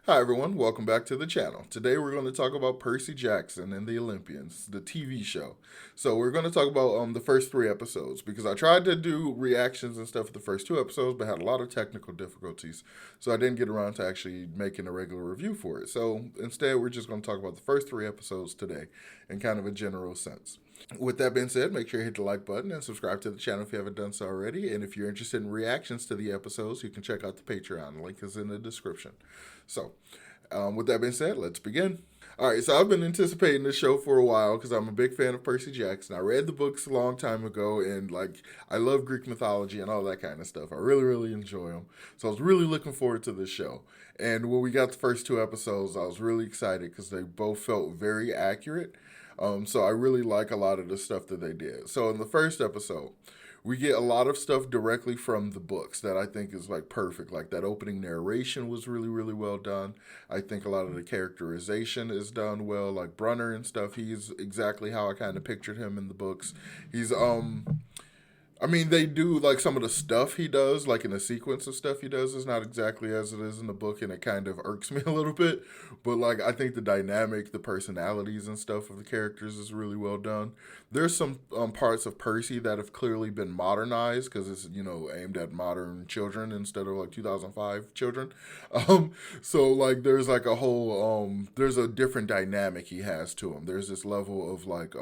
Hi everyone, welcome back to the channel. Today we're going to talk about Percy Jackson and the Olympians, the TV show. So we're going to talk about the first three episodes because I tried to do reactions and stuff for the first two episodes, but had a lot of technical difficulties, so I didn't get around to actually making a regular review for it. So instead, we're just going to talk about the first three episodes today in kind of a general sense. With that being said, make sure you hit the like button and subscribe to the channel if you haven't done so already. And if you're interested in reactions to the episodes, you can check out the Patreon. The link is in the description. So, with that being said, let's begin. All right, so I've been anticipating this show for a while because I'm a big fan of Percy Jackson. I read the books a long time ago, and I love Greek mythology and all that kind of stuff. I really, really enjoy them. So I was really looking forward to this show. And when we got the first two episodes, I was really excited because they both felt very accurate. So I really like a lot of the stuff that they did. So in the first episode, we get a lot of stuff directly from the books that I think is like perfect. Like that opening narration was really, really well done. I think a lot of the characterization is done well. Like Brunner and stuff, he's exactly how I kind of pictured him in the books. He's I mean, they do like some of the stuff he does, like in the sequence of stuff he does, is not exactly as it is in the book, and it kind of irks me a little bit. But like, I think the dynamic, the personalities and stuff of the characters is really well done. There's some parts of Percy that have clearly been modernized because it's aimed at modern children instead of like 2005 children. So like, there's like a whole there's a different dynamic he has to him. There's this level of like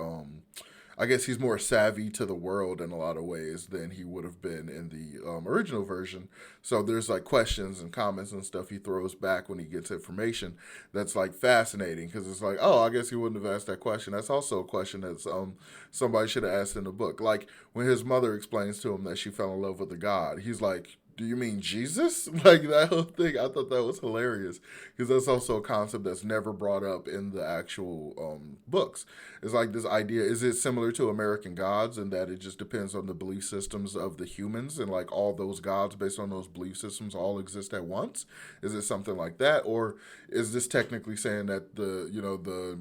I guess he's more savvy to the world in a lot of ways than he would have been in the original version. So there's like questions and comments and stuff he throws back when he gets information that's like fascinating because it's like, oh, I guess he wouldn't have asked that question. That's also a question that's somebody should have asked in the book. Like when his mother explains to him that she fell in love with a god, he's like, do you mean Jesus? Like that whole thing, I thought that was hilarious because that's also a concept that's never brought up in the actual books. It's like this idea: is it similar to American gods in that it just depends on the belief systems of the humans, and like all those gods based on those belief systems all exist at once? Is it something like that, or is this technically saying that the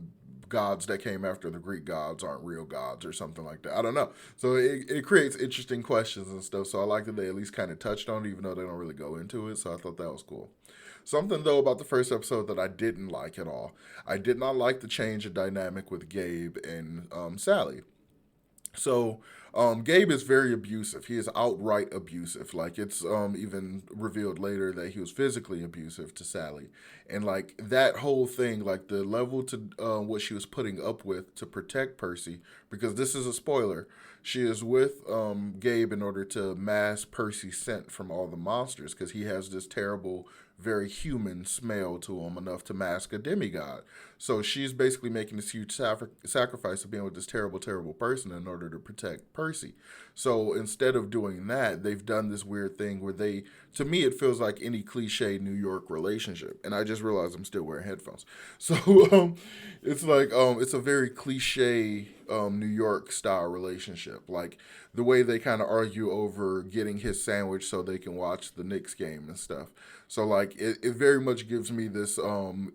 gods that came after the Greek gods aren't real gods or something like that? I don't know. So it creates interesting questions and stuff. So I like that they at least kind of touched on it, even though they don't really go into it. So I thought that was cool. Something though about the first episode that I didn't like at all. I did not like the change of dynamic with Gabe and Sally. So, Gabe is very abusive. He is outright abusive. Like it's even revealed later that he was physically abusive to Sally, and like that whole thing, like the level to what she was putting up with to protect Percy, because this is a spoiler. She is with Gabe in order to mask Percy's scent from all the monsters because he has this terrible, very human smell to him, enough to mask a demigod. So she's basically making this huge sacrifice of being with this terrible, terrible person in order to protect Percy. So instead of doing that, they've done this weird thing where to me, it feels like any cliche New York relationship. And I just realized I'm still wearing headphones. So it's like, it's a very cliche New York style relationship. Like the way they kind of argue over getting his sandwich so they can watch the Knicks game and stuff. So like it very much gives me this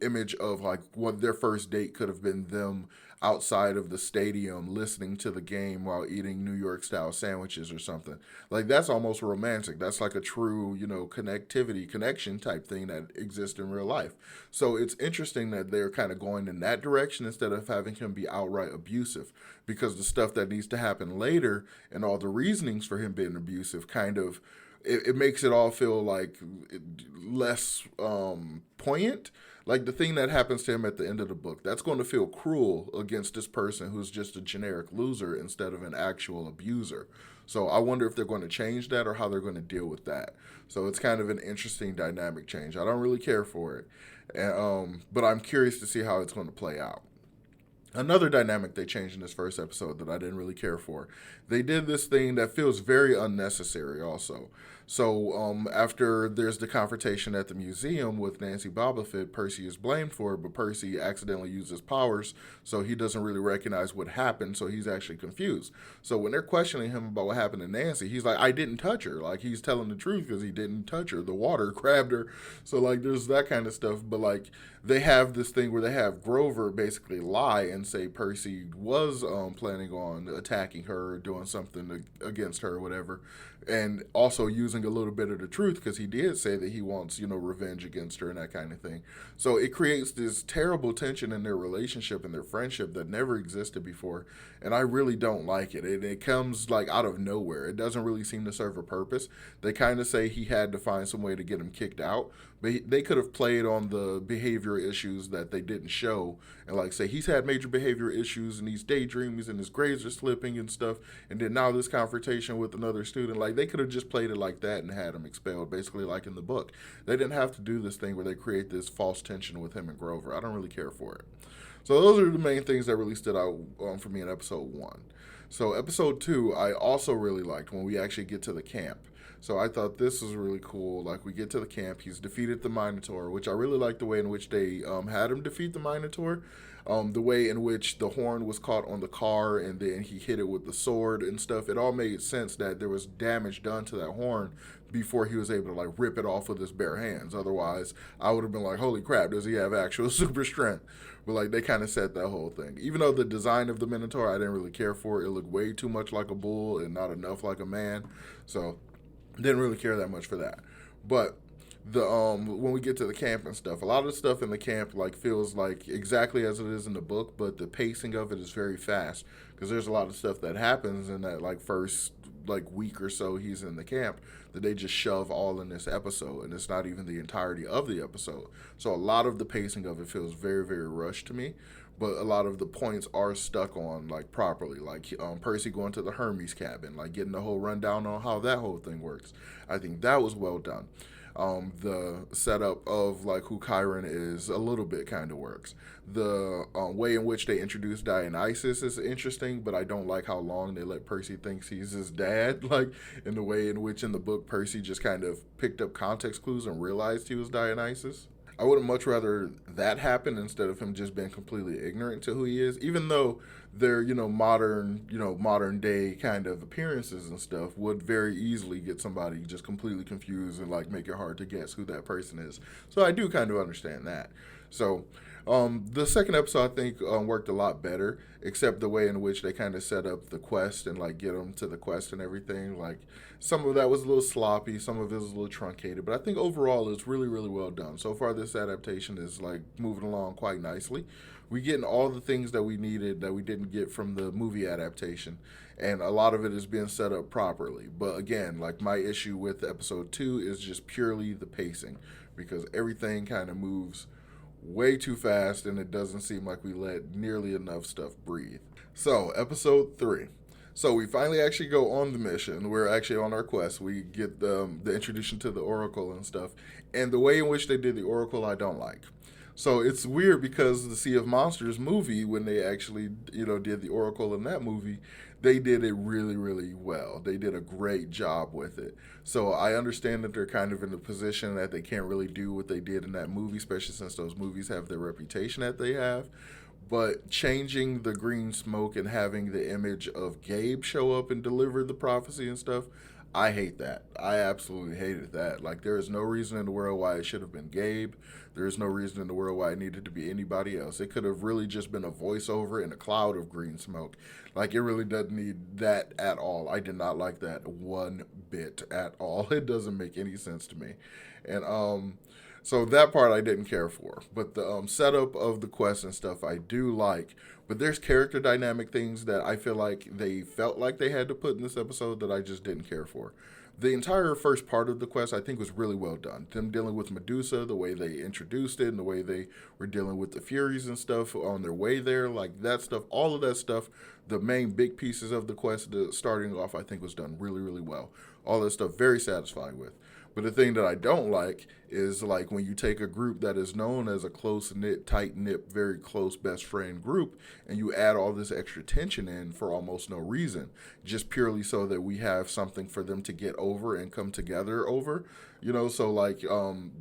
image of like what their first date could have been, them outside of the stadium listening to the game while eating New York style sandwiches or something. Like that's almost romantic. That's like a true, connectivity, connection type thing that exists in real life. So it's interesting that they're kind of going in that direction instead of having him be outright abusive, because the stuff that needs to happen later and all the reasonings for him being abusive kind of it makes it all feel like less poignant. Like the thing that happens to him at the end of the book, that's going to feel cruel against this person who's just a generic loser instead of an actual abuser. So I wonder if they're going to change that or how they're going to deal with that. So it's kind of an interesting dynamic change. I don't really care for it, but I'm curious to see how it's going to play out. Another dynamic they changed in this first episode that I didn't really care for. They did this thing that feels very unnecessary also. So after there's the confrontation at the museum with Nancy Bobofit, Percy is blamed for it, but Percy accidentally uses powers, so he doesn't really recognize what happened, so he's actually confused. So when they're questioning him about what happened to Nancy, he's like, I didn't touch her. Like he's telling the truth because he didn't touch her. The water grabbed her. So like there's that kind of stuff, but like they have this thing where they have Grover basically lie and say Percy was planning on attacking her or doing something against her or whatever. and also using a little bit of the truth because he did say that he wants, revenge against her and that kind of thing. So it creates this terrible tension in their relationship and their friendship that never existed before, and I really don't like it. It comes like out of nowhere. It doesn't really seem to serve a purpose. They kind of say he had to find some way to get him kicked out, but they could have played on the behavior issues that they didn't show, and like say he's had major behavior issues and he's daydreaming and his grades are slipping and stuff, and then now this confrontation with another student, like they could have just played it like that and had him expelled, basically like in the book. They didn't have to do this thing where they create this false tension with him and Grover. I don't really care for it. So those are the main things that really stood out for me in episode 1. So episode 2, I also really liked when we actually get to the camp. So I thought this was really cool. Like we get to the camp, he's defeated the Minotaur, which I really like the way in which they had him defeat the Minotaur. The way in which the horn was caught on the car and then he hit it with the sword and stuff. It all made sense that there was damage done to that horn before he was able to like rip it off with his bare hands. Otherwise, I would have been like, holy crap, does he have actual super strength? But like they kind of set that whole thing. Even though the design of the Minotaur I didn't really care for, it looked way too much like a bull and not enough like a man. So didn't really care that much for that. But the when we get to the camp and stuff, a lot of the stuff in the camp like feels like exactly as it is in the book, but the pacing of it is very fast because there's a lot of stuff that happens in that like first like week or so he's in the camp that they just shove all in this episode, and it's not even the entirety of the episode. So a lot of the pacing of it feels very, very rushed to me, but a lot of the points are stuck on like properly, like Percy going to the Hermes cabin, like getting the whole rundown on how that whole thing works. I think that was well done. The setup of like who Chiron is a little bit kind of works. The way in which they introduce Dionysus is interesting, but I don't like how long they let Percy thinks he's his dad. Like in the way in which in the book Percy just kind of picked up context clues and realized he was Dionysus. I would have much rather that happen instead of him just being completely ignorant to who he is, even though their, modern day kind of appearances and stuff would very easily get somebody just completely confused and like make it hard to guess who that person is. So I do kind of understand that. So the second episode I think worked a lot better, except the way in which they kind of set up the quest and like get them to the quest and everything. Like some of that was a little sloppy, some of it was a little truncated, but I think overall it's really, really well done. So far, this adaptation is like moving along quite nicely. We getting all the things that we needed that we didn't get from the movie adaptation, and a lot of it is being set up properly. But again, like my issue with episode 2 is just purely the pacing, because everything kind of moves way too fast and it doesn't seem like we let nearly enough stuff breathe. So, episode 3. So we finally actually go on the mission. We're actually on our quest. We get the introduction to the Oracle and stuff. And the way in which they did the Oracle, I don't like. So it's weird because the Sea of Monsters movie, when they actually, did the Oracle in that movie, they did it really, really well. They did a great job with it. So I understand that they're kind of in the position that they can't really do what they did in that movie, especially since those movies have the reputation that they have. But changing the green smoke and having the image of Gabe show up and deliver the prophecy and stuff, I hate that. I absolutely hated that. Like, there is no reason in the world why it should have been Gabe. There is no reason in the world why it needed to be anybody else. It could have really just been a voiceover in a cloud of green smoke. Like, it really doesn't need that at all. I did not like that one bit at all. It doesn't make any sense to me. And, so that part I didn't care for. But the setup of the quest and stuff I do like. But there's character dynamic things that I feel like they felt like they had to put in this episode that I just didn't care for. The entire first part of the quest I think was really well done. Them dealing with Medusa, the way they introduced it, and the way they were dealing with the Furies and stuff on their way there, like that stuff, all of that stuff, the main big pieces of the quest, starting off, I think was done really, really well. All that stuff very satisfying with. But the thing that I don't like is like when you take a group that is known as a close-knit, tight-knit, very close best friend group and you add all this extra tension in for almost no reason, just purely so that we have something for them to get over and come together over. So like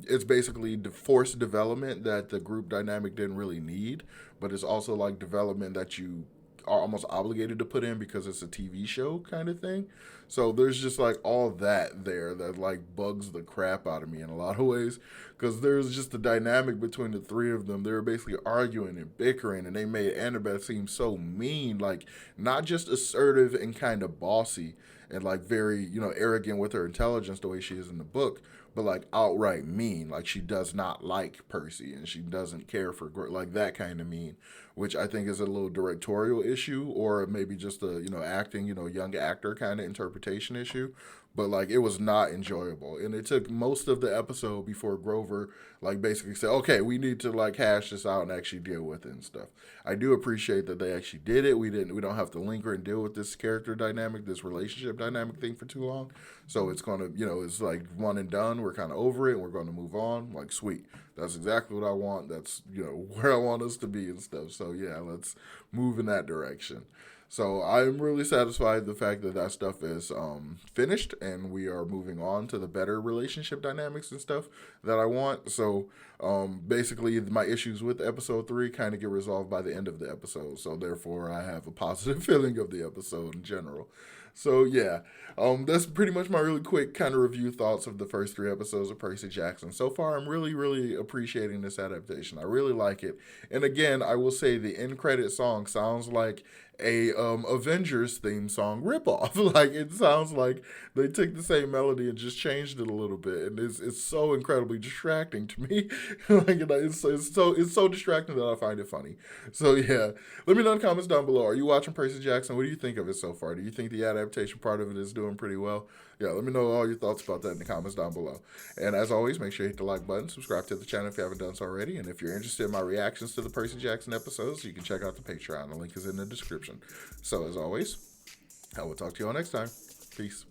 it's basically the forced development that the group dynamic didn't really need, but it's also like development that you are almost obligated to put in because it's a TV show kind of thing. So there's just like all that there that like bugs the crap out of me in a lot of ways, because there's just the dynamic between the three of them. They were basically arguing and bickering, and they made Annabeth seem so mean, like not just assertive and kind of bossy and like very, arrogant with her intelligence the way she is in the book, but like outright mean. Like she does not like Percy and she doesn't care for like that kind of mean, which I think is a little directorial issue or maybe just a acting, young actor kind of interpretation issue. But like it was not enjoyable, and it took most of the episode before Grover like basically said, "Okay, we need to like hash this out and actually deal with it and stuff." I do appreciate that they actually did it. We don't have to linger and deal with this character dynamic, this relationship dynamic thing for too long. So it's gonna, it's like one and done. We're kind of over it, and we're going to move on. Like, sweet, that's exactly what I want. That's where I want us to be and stuff. So yeah, let's move in that direction. So I'm really satisfied the fact that that stuff is finished and we are moving on to the better relationship dynamics and stuff that I want. So basically, my issues with episode 3 kind of get resolved by the end of the episode. So therefore, I have a positive feeling of the episode in general. So yeah, that's pretty much my really quick kind of review thoughts of the first 3 episodes of Percy Jackson. So far, I'm really, really appreciating this adaptation. I really like it. And again, I will say the end credit song sounds like a Avengers theme song ripoff. Like it sounds like they took the same melody and just changed it a little bit, and it's so incredibly distracting to me. Like it's so distracting that I find it funny. So yeah, let me know in the comments down below. Are you watching Percy Jackson? What do you think of it so far? Do you think the adaptation part of it is doing pretty well? Yeah, let me know all your thoughts about that in the comments down below. And as always, make sure you hit the like button, subscribe to the channel if you haven't done so already. And if you're interested in my reactions to the Percy Jackson episodes, you can check out the Patreon. The link is in the description. So as always, I will talk to you all next time. Peace.